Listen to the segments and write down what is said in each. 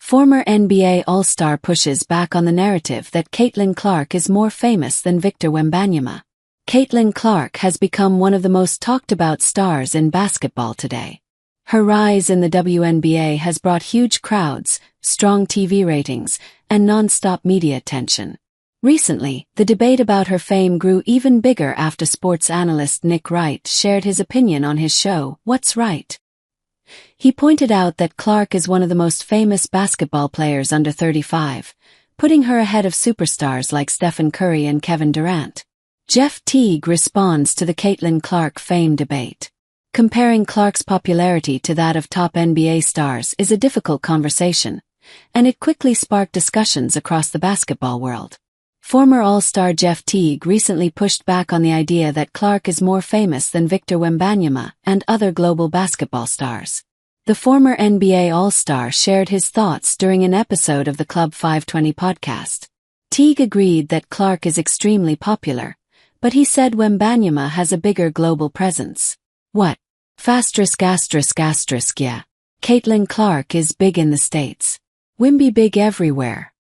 Former NBA All-Star pushes back on the narrative that Caitlin Clark is more famous than Victor Wembanyama. Caitlin Clark has become one of the most talked-about stars in basketball today. Her rise in the WNBA has brought huge crowds, strong TV ratings, and non-stop media attention. Recently, the debate about her fame grew even bigger after sports analyst Nick Wright shared his opinion on his show, What's Right? He pointed out that Clark is one of the most famous basketball players under 35, putting her ahead of superstars like Stephen Curry and Kevin Durant. Jeff Teague responds to the Caitlin Clark fame debate. Comparing Clark's popularity to that of top NBA stars is a difficult conversation, and it quickly sparked discussions across the basketball world. Former All-Star Jeff Teague recently pushed back on the idea that Clark is more famous than Victor Wembanyama and other global basketball stars. The former NBA All-Star shared his thoughts during an episode of the Club 520 podcast. Teague agreed that Clark is extremely popular, but he said Wembanyama has a bigger global presence. What? Yeah. Caitlin Clark is big in the States. Wimby big everywhere.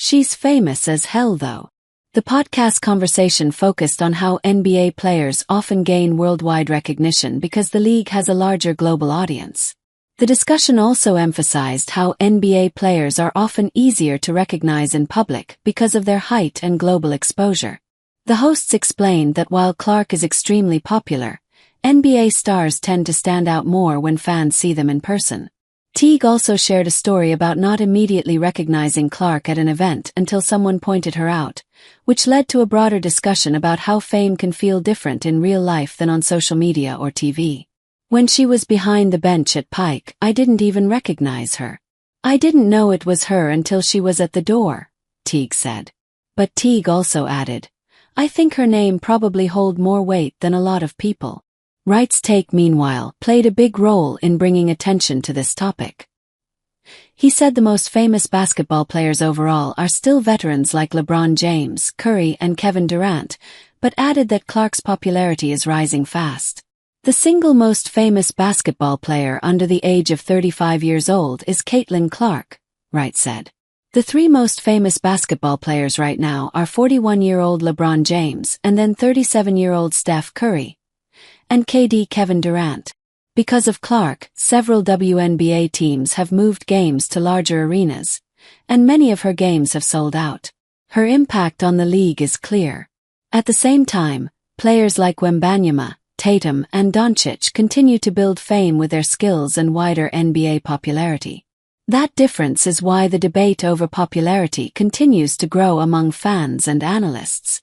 She's famous as hell though. The podcast conversation focused on how NBA players often gain worldwide recognition because the league has a larger global audience. The discussion also emphasized how NBA players are often easier to recognize in public because of their height and global exposure. The hosts explained that while Clark is extremely popular, NBA stars tend to stand out more when fans see them in person. Teague also shared a story about not immediately recognizing Clark at an event until someone pointed her out, which led to a broader discussion about how fame can feel different in real life than on social media or TV. When she was behind the bench at Pike, I didn't even recognize her. I didn't know it was her until she was at the door, Teague said. But Teague also added, I think her name probably hold more weight than a lot of people. Wright's take, meanwhile, played a big role in bringing attention to this topic. He said the most famous basketball players overall are still veterans like LeBron James, Curry, and Kevin Durant, but added that Clark's popularity is rising fast. The single most famous basketball player under the age of 35 years old is Caitlin Clark, Wright said. The three most famous basketball players right now are 41-year-old LeBron James and then 37-year-old Steph Curry, and KD Kevin Durant. Because of Clark, several WNBA teams have moved games to larger arenas, and many of her games have sold out. Her impact on the league is clear. At the same time, players like Wembanyama, Tatum, and Doncic continue to build fame with their skills and wider NBA popularity. That difference is why the debate over popularity continues to grow among fans and analysts.